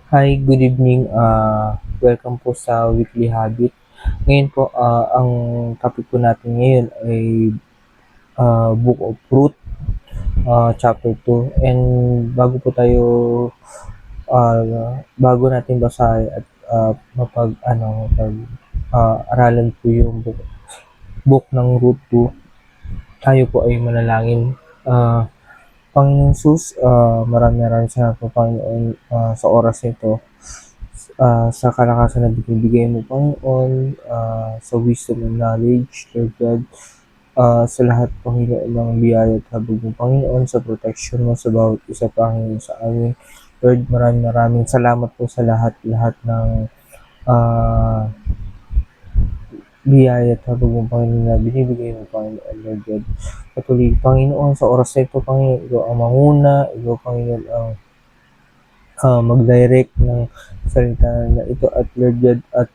Hi, good evening. Welcome po sa Weekly Habit. Ngayon po, ang topic po natin ngayon ay Book of Ruth, Chapter 2. And bago po tayo, bago natin basahin at aralan po yung book ng Ruth 2, tayo po ay manalangin. Panginoong Sus, maraming salamat po Panginoon sa oras nito, sa kalakasan na binibigay mo Panginoon, sa wisdom and knowledge, Lord God, sa lahat Panginoon ng biyaya at habag mo Panginoon, sa protection mo sa bawat isa Panginoon sa amin. Lord, maraming salamat po sa lahat ng ah, biyaya at habag mo Panginoon na binibigay mo Panginoon, Lord God. Patuloy Panginoon sa oras na ito Panginoon, ikaw ang manguna, ikaw Panginoon ang mag-direct ng salita na ito at Lord God, at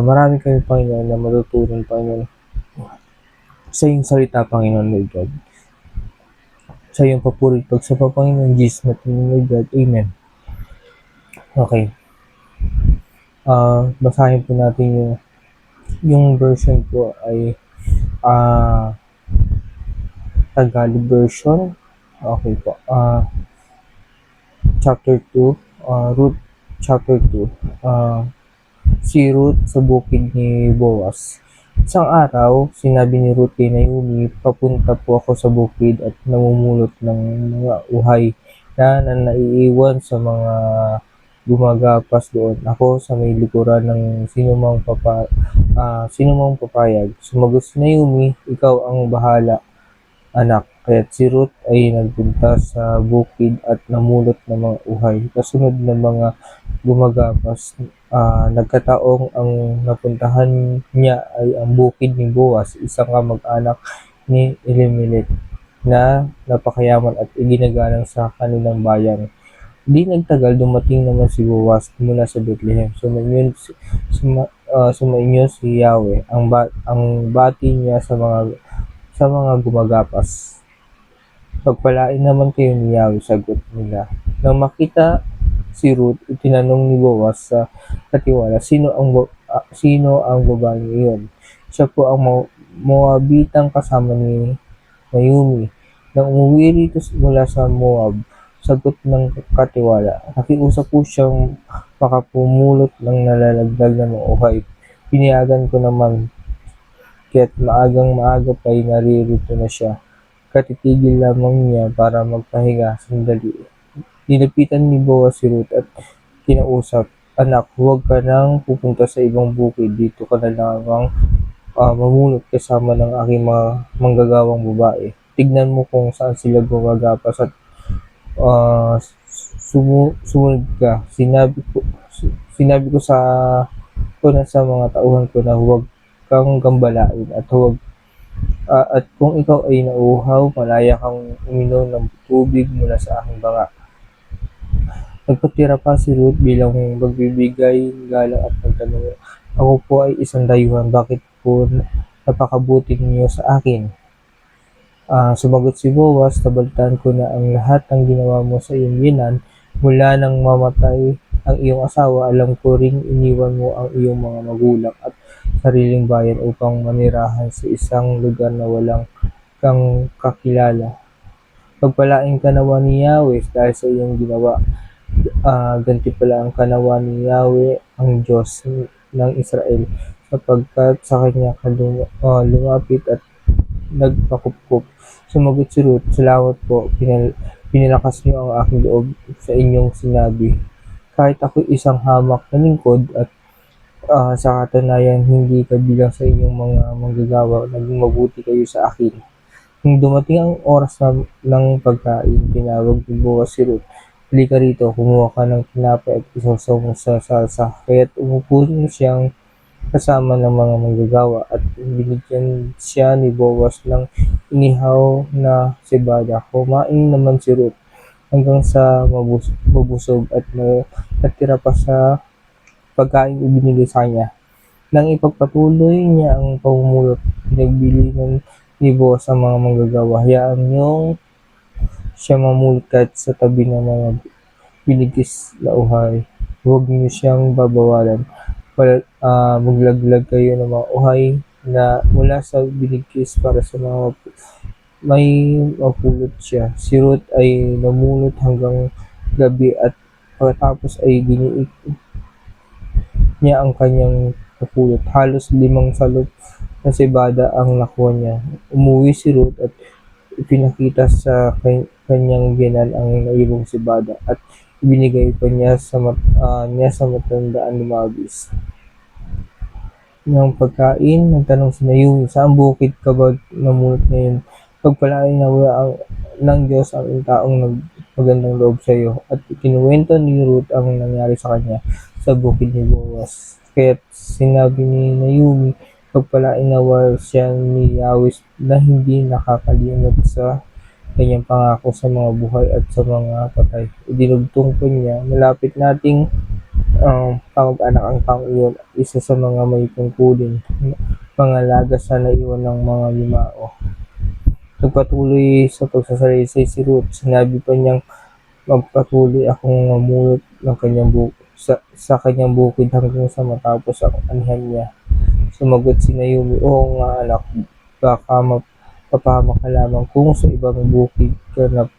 marami kami Panginoon na matutunan Panginoon sa iyong salita Panginoon Lord God. Sa iyong papuri at pagsapa Panginoon Jesus natin Lord God. Amen. Okay. Basahin po natin yung version po ay Tagalog version. Okay po. Chapter 2, Ruth chapter 2. Si Ruth sa bukid ni Boaz. Isang araw, sinabi ni Ruth kay Naomi, papunta po ako sa bukid at namumulot ng mga uhay na naiiwan sa mga gumagapas doon. Ako sa may likuran ng sinumang papayag. Sumagot si Naomi, ikaw ang bahala, anak. Kaya't si Ruth ay nagpunta sa bukid at namulot ng mga uhay. Kasunod ng mga gumagapas, nagkataong ang napuntahan niya ay ang bukid ni Boaz, isang kamag-anak ni Elimelech na napakayaman at iginagalang sa kanilang bayan. Di nagtagal, dumating naman si Boaz mula sa Bethlehem. Sumainyo si Yahweh, ang bati niya sa mga gumagapas. Pagpalain naman kayo ni Yahweh, sagot nila. Nang makita si Ruth, itinanong ni Boaz sa katiwala, sino ang babaeng iyon? Siya po ang Moabitang kasama ni Naomi. Nang umuwi rito mula sa Moab, sagot ng katiwala, nakiusap po siyang makapumulot ng nalalagdag na mauhay. Pinayagan ko naman, kaya't maagang-maaga pa'y naririto na siya. Katitigil lamang niya para magpahinga sandali. Nilapitan ni Boaz si Ruth at kinausap, anak, huwag ka nang pupunta sa ibang bukid, dito ka na lamang mamulot kasama ng aking mga manggagawang babae. Tignan mo kung saan sila gumagapas at sumunod ka. Sinabi ko na sa mga tauhan ko na huwag kang gambalain at kung ikaw ay nauuhaw, malaya kang uminom ng tubig mula sa aking banga. Nagpatira pa si Ruth bilang magbibigay galang at nagtanong, ako po ay isang dayuhan, bakit po napakabuti niyo sa akin? Sumagot si Boaz, nabalitaan ko na ang lahat ng ginawa mo sa iyong binan mula nang mamatay ang iyong asawa. Alam ko ring iniwan mo ang iyong mga magulang at sariling bayan upang manirahan sa isang lugar na walang kang kakilala. Pagpalain ka nawa ni Yahweh dahil sa iyong ginawa. Gantimpalaan ka nawa ni Yahweh ang Diyos ng Israel, sapagkat sa kanya ka lumapit at nagpakupkup. Sumagot si Ruth, salamat po, pinilakas niyo ang aking loob sa inyong sinabi. Kahit ako isang hamak na lingkod at sa katunayan hindi kabilang sa inyong mga manggagawa, naging mabuti kayo sa akin. Nung dumating ang oras ng pagkain, tinawag ni Boaz si Ruth, halika rito, kumuha ka ng tinapay at isasaw mo sa salsa. Kaya't umupo siyang kasama ng mga manggagawa at binigyan siya ni Boaz ng inihaw na cebada. Kumain naman si Ruth hanggang sa mabusog at natira pa sa pagkain ibinigay sa kanya. Nang ipagpatuloy niya ang pamumulot, pinagbili ni Boaz ang mga manggagawa, hayaan niyong siya mamulot kahit sa tabi ng mga binigkis na uhay. Huwag niyo siyang babawalan. Maglaglag kayo ng mga uhay na mula sa binigkis para sa mga may mapulot siya. Si Ruth ay namunot hanggang gabi at pagkatapos ay giniit niya ang kanyang napulot. Halos 5 salop na cebada ang nakuha niya. Umuwi si Ruth at ipinakita sa kanyang biyenan ang naibong cebada at ibinigay pa niya sa matandaan lumabis ng pagkain. Nagtanong si Naomi, "Saan bukid ka ba namunot ngayon? Pagpalain ng Diyos ang taong magandang loob sa iyo." At ikinuwento ni Ruth ang nangyari sa kanya sa bukid ni Boaz. Kaya't sinabi ni Naomi, "Pagpalain siya ni Yahweh na hindi nakakalimot sa kanyang pangako sa mga buhay at sa mga patay." Idinugtong pa niya, "Malapit nating kamag-anak ang taong iyon, isa sa mga may tungkulin, mga lagas na naiwan ng mga yumao." Nagpatuloy sa pagsasalaysay si Ruth. Sinabi pa niyang, "Magpatuloy akong mamulot ng sa kanyang bukid hanggang sa matapos ang anihan niya." Sumagot si Naomi, "Oo nga anak, baka mapahamak ka lamang kung sa ibang bukid ka na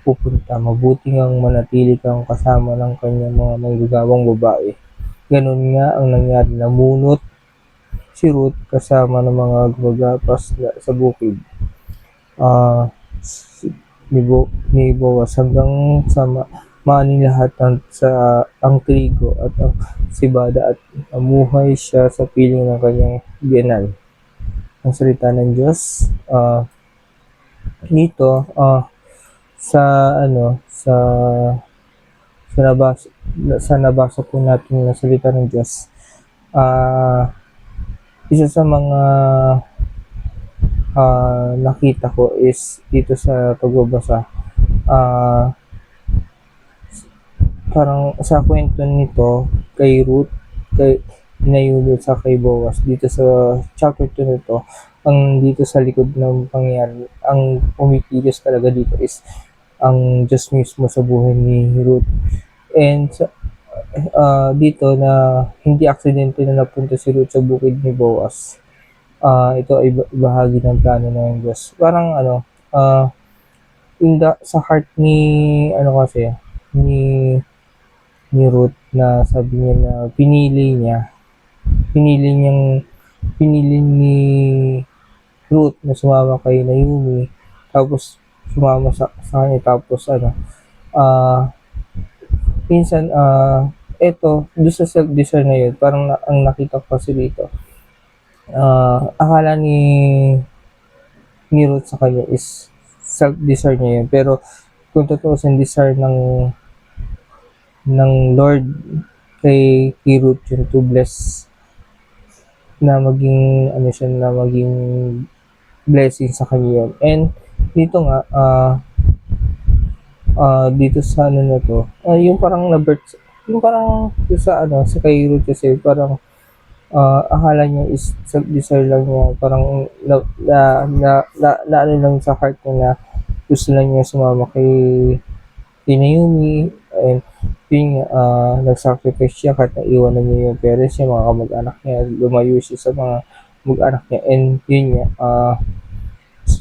pupunta. Mabuti ngang manatili kang kasama ng kanyang mga manggagawang babae." Ganun nga ang nangyari. Namunot si Ruth kasama ng mga gumagapas sa bukid ni Boaz hanggang sa maani lahat ang trigo at ang sibada at namuhay siya sa piling ng kanyang biyenan. Ang salita ng Diyos. Dito sa nabasa po natin na salita ng Diyos, isa sa mga nakita ko is dito sa pagbabasa, parang sa kwento nito kay Ruth, kay Naomi sa kay Boaz, dito sa chapter 2 nito, ang dito sa likod ng pangyayari, ang pumikilos talaga dito is ang Diyos mismo sa buhay ni Ruth. And dito na hindi aksidente na napunta si Ruth sa bukid ni Boaz. Ito ay bahagi ng plano ng Diyos. Parang sa heart ni ni Ruth, na sabi niya na pinili ni Ruth na sumama kay Naomi, tapos sumama sa kanya, tapos minsan eto doon sa self-desire na yun, parang ang nakita ko kasi dito, akala ni Ruth sa kanya is self-desire niya yun, pero kung totoo sa desire ng Lord kay Ruth yun, to bless, na maging blessing sa kanya yun. And dito nga dito sa na to, yung parang yung parang sa kay Ruth kasi parang akala niya is self-desire lang niya, parang na lang sa heart niya na gusto lang niya sumama kay Naomi, and yun nag-sacrifice siya kahit naiwanan niya yung parents niya, mga kamag-anak niya, lumayo siya sa mga mag-anak niya, and yun nga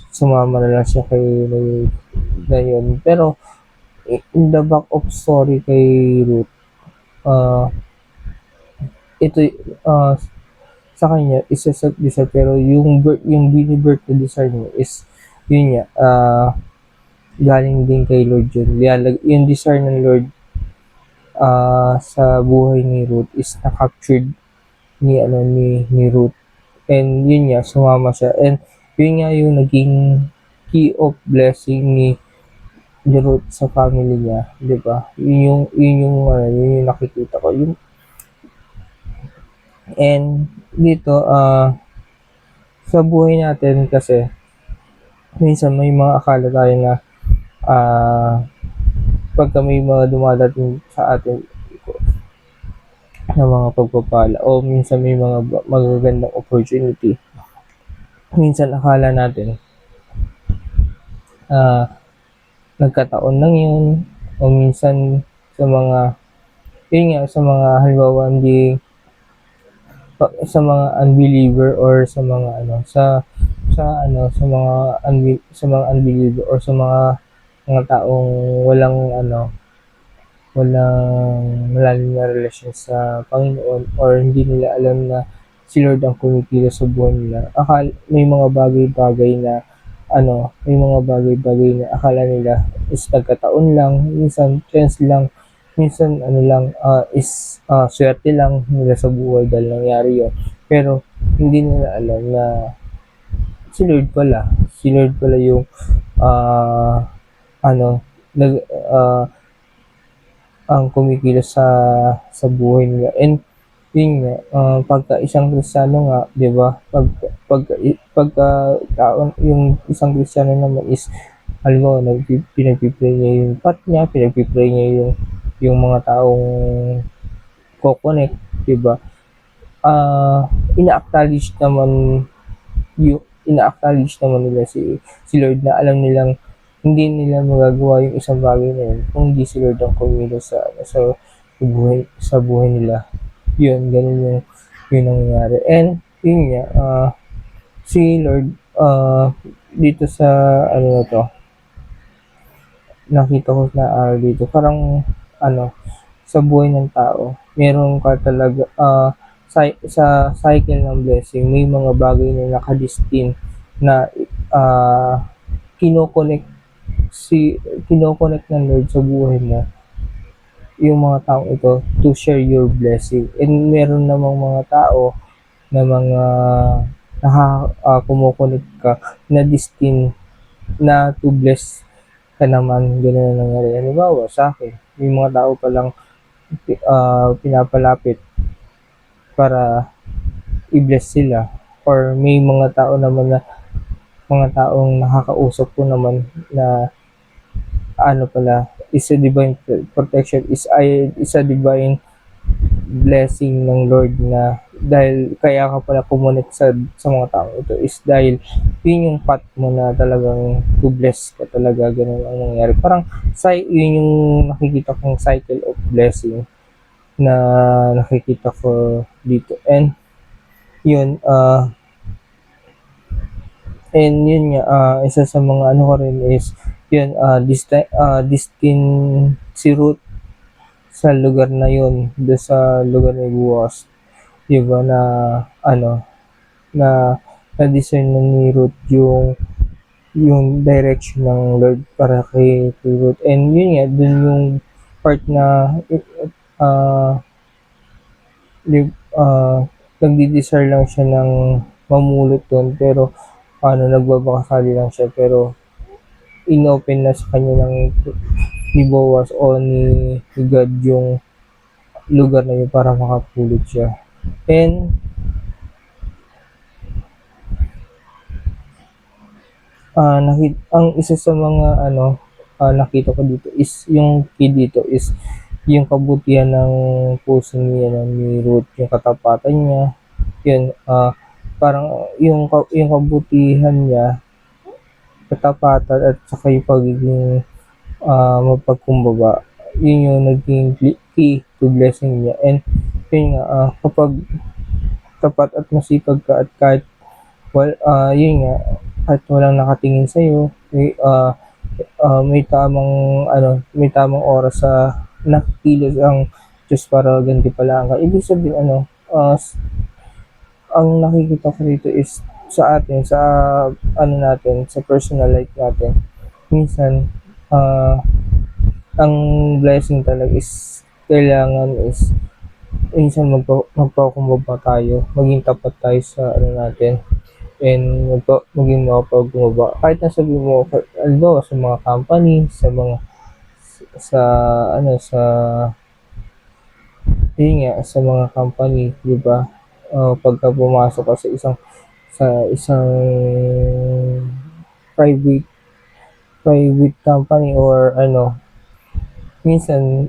sumama na lang siya kay na yun. Pero in the back of story kay Ruth, ito sa kanya is a self-desire, pero yung binibirth na desire niya is yun nga galing din kay Lord yun. Yung desire ng Lord sa buhay ni Ruth is na-captured ni Ruth, and yun nga sumama siya, and yun nga yung naging key of blessing ni Ruth sa family niya, di ba? Yun yung nakikita ko yun. And dito sa buhay natin kasi minsan may mga akala tayo na pagka may mga dumadating sa atin na mga pagpapala, o minsan may mga magagandang opportunity, minsan akala natin nagkataon lang yun, o minsan sa mga, yun nga, sa mga halimbawa hindi sa mga unbeliever or sa mga ano sa mga unbeliever or sa mga taong walang walang malalim na relasyon sa Panginoon or hindi nila alam na si Lord ang kumikilos sa buhay nila. May mga bagay-bagay na may mga bagay-bagay na akala nila is nagkataon lang, minsan chance lang, minsan swerte lang nila sa buhay dahil nangyari yun. Pero hindi nila alam na si Lord pala yung ah ano, nag ang kumikilos sa buhay nila. And yun nga, pagka isang Kristiyano nga, 'di ba? Pagka yung isang Kristiyano naman is halimbawa pinagpi-pray niya yung part niya, pinagpi-pray niya yung mga taong ko-connect, 'di ba? Ina-acknowledge naman nila si Lord na alam nilang hindi nila magagawa yung isang bagay na yun kung hindi si Lord ang kumilos sa buhay nila. Yun, ganun yung nangyayari. And yun nga, si Lord dito sa ano na to, nakita ko na dito parang sa buhay ng tao meron ka talaga sa cycle ng blessing may mga bagay na nakadestin na kinoconnect ng Lord sa buhay mo yung mga taong ito to share your blessing. And meron namang mga tao na mga kumukonect ka na destin na to bless ka naman. Ganun na nangyari. Halimbawa sa akin, may mga tao palang pinapalapit para i-bless sila, or may mga tao naman na mga taong nakakausap ko naman na is a divine protection, is a divine blessing ng Lord na dahil kaya ka pala kumonect sa mga tao ito is dahil yun yung path mo na talagang to bless ka talaga, ganun ang nangyari. Parang yun yung nakikita kong cycle of blessing na nakikita ko dito. And yun isa sa mga ko rin is yun, destin si Ruth sa lugar na yun, do sa lugar ni Boaz, diba, na na-discern ni Ruth yung direction ng Lord para kay Ruth. And yun nga, dun yung part na nagdi-desire lang siya ng mamulot doon, pero nagbabakasali lang siya, pero inopen na sa kanya ni Boaz o ni God yung lugar na yun para makapulot siya. And ang isa sa mga nakita ko dito is yung key dito is yung kabutihan ng puso niya ni Ruth, yung katapatan niya, yun, parang yung kabutihan niya, katapatan at saka yung pagiging mapagkumbaba, yun yung naging key to blessing niya. And yun nga, kapag tapat at masipag ka at kahit yun nga, kahit walang nakatingin sa'yo, may tamang oras sa nakikilos ang Diyos para gantimpalaan ka. Ibig sabihin ang nakikita ko rito is sa atin, sa natin, sa personal life natin, minsan ang blessing talaga is kailangan is minsan magpakumbaba tayo, maging tapat tayo sa natin, and maging mapagkumbaba. Kahit na sabi mo, sa mga company, sa mga company, di ba? Pagka pumasok ka sa isang private company or minsan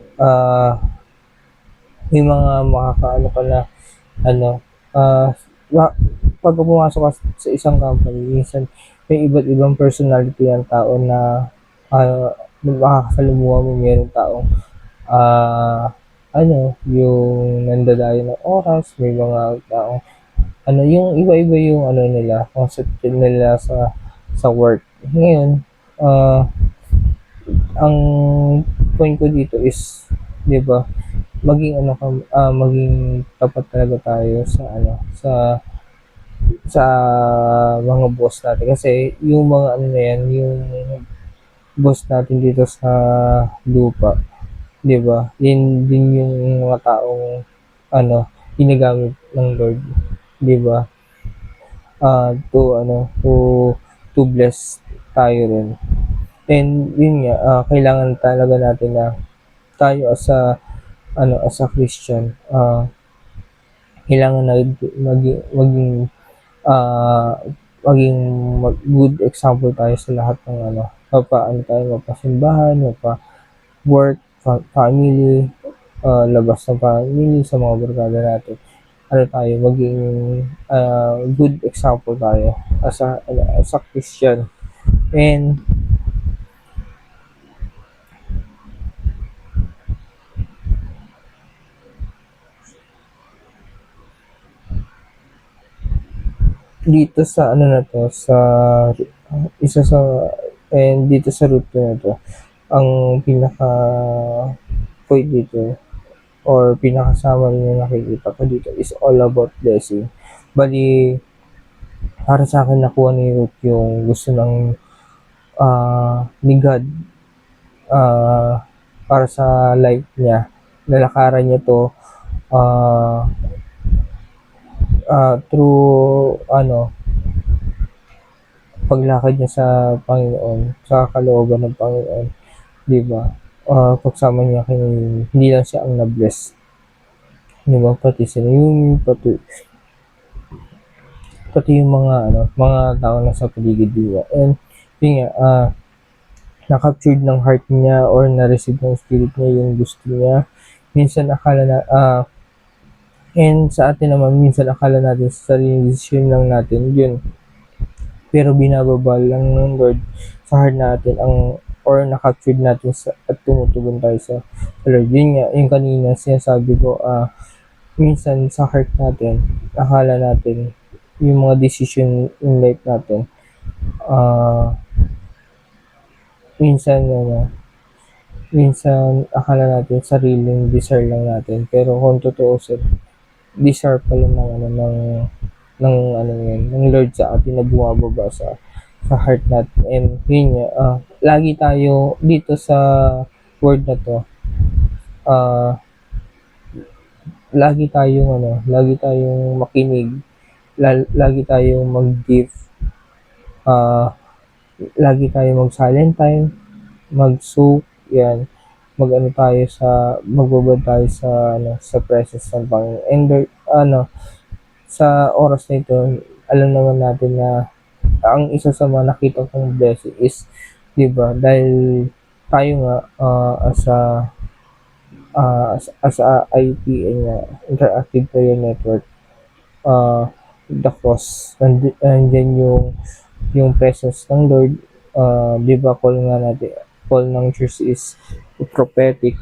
may mga makakaano ka na pagka pumasok ka sa isang company, minsan may iba't ibang personality ng tao na makakasalamuha mo. Meron taong yung nandadayo ng oras, may mga taong yung iba-iba yung nila, concept nila sa work. Ngayon, ang point ko dito is, 'di ba, maging tapat talaga tayo sa mga boss natin kasi yung mga na yan, yung boss natin dito sa lupa, 'di ba? Yun din yung mga taong ano, ginagamit ng Lord, 'di ba? To bless tayo rin. And yun nga, kailangan talaga natin na tayo as a Christian, kailangan na maging ah, good example tayo sa lahat ng mapasimbahan, mapa-work, family, labas ng family, sa mga barkada natin. Maging good example tayo as a Christian. And dito sa na to, sa isa sa and dito sa route na to, ang pinaka point dito or pinakasama rin na nakikita ko dito is all about blessing. Bali, para sa akin nakuha ni Ruth yung gusto ng ni God para sa life niya. Nalakaran niya to uh, through paglakad niya sa Panginoon, sa kalooban ng Panginoon, 'di ba? Pagsama niya kay, hindi lang siya ang na-bless, 'di ba? Pati yung mga tao na sa paligid niya. And yun nga, na-captured ng heart niya or na-receive ng spirit niya yung gusto niya. Minsan akala na and sa atin naman, minsan akala natin sa sariling decision lang natin yun, pero binababa lang ng Lord sa heart natin or na-captured natin at tumutugon tayo sa Lord. Yun nga, yung kanina sinasabi ko, minsan sa heart natin, akala natin yung mga decision in life natin, minsan akala natin sariling desire lang natin, pero kung totoo desire pala ng Lord sa atin na bumababa sa heart natin. And yun nga, lagi tayo dito sa word na to, lagi tayong makinig, lagi tayong mag-give, lagi tayong mag-silent time, mag-soak, yan, magbabad tayo sa presence ng Panginoon. And sa oras na ito, alam naman natin na ang isa sa mga nakita kong blessing is, 'di ba, dahil tayo nga as a IPN Interactive Prayer Network, the cross, andyan yung presence ng Lord. 'Di ba, call ng church is prophetic.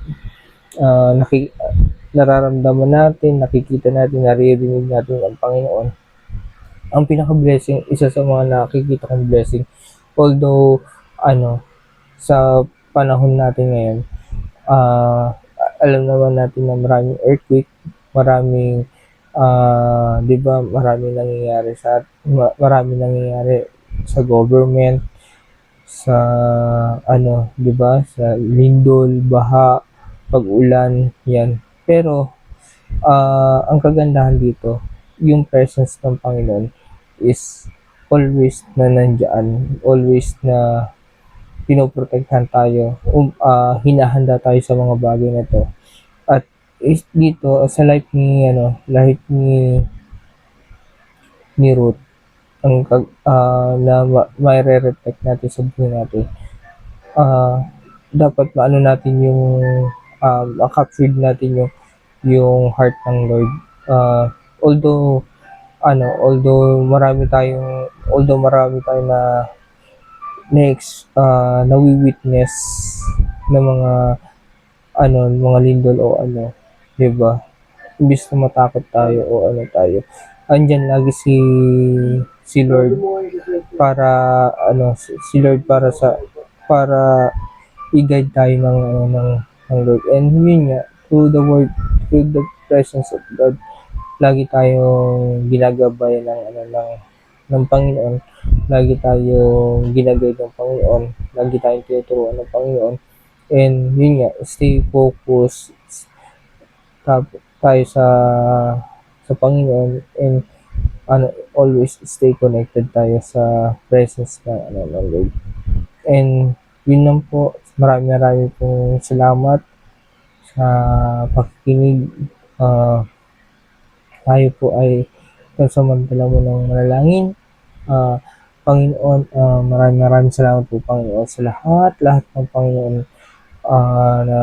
Nararamdaman natin, nakikita natin, naririnig natin ang Panginoon. Ang pinaka-blessing, isa sa mga nakikita kong blessing, although sa panahon natin ngayon, alam naman natin na maraming earthquake, maraming 'di ba, maraming nangyayari sa government, sa 'di ba, sa lindol, baha, pag-ulan, yan. Pero ang kagandahan dito, yung presence ng Panginoon is always na nandiyan, always na pinoprotektahan tayo, hinahanda tayo sa mga bagay na to. At dito sa life ni Ruth, na mai-reflect natin sa buhay natin, dapat maano natin yung captured natin yung heart ng Lord. Although marami tayong na nawi-witness ng mga mga lindol o 'di ba? Imbes na matakot tayo o tayo, andiyan lagi si Lord para si Lord para i-guide tayo ng Lord. And yun nga, through the word, through the presence of God, lagi tayong ginagabayan ng Panginoon, lagi tayong ginagay ng Panginoon, lagi tayong tinuturuan ng Panginoon. And yun nga, stay focused tayo sa Panginoon, and always stay connected tayo sa presence ng Lord. And yun lang po, maraming pong salamat sa pakikinig. Tayo po ay pansamantala mo ng manalangin. Panginoon, maraming salamat po, Panginoon, sa lahat ng Panginoon na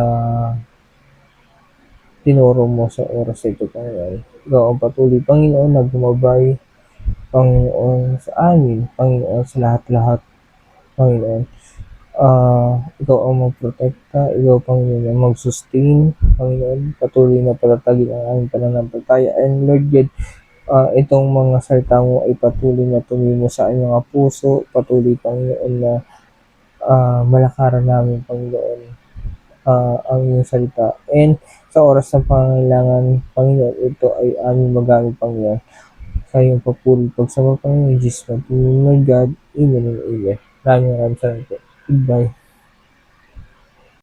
tinuro mo sa oras ito, Panginoon. Ikaw ang patuloy, Panginoon, na gumabay, Panginoon, sa amin, Panginoon, sa lahat-lahat, Panginoon. Ikaw ang magprotekta, ikaw, Panginoon, ang mag-sustain, Panginoon, patuloy na patatagin ang aming pananampalataya. And Lord God, itong mga salita mo ay patuloy na tumimo sa aming mga puso, patuloy, Panginoon, na malakaran namin, Panginoon, ang iyong salita. And sa oras ng pangangailangan, Panginoon, ito ay aming magamit, Panginoon, sa iyong papuri. Pagsama, Panginoon, Jesus, Lord God, Amen and Amen. Maraming salamat po. Goodbye.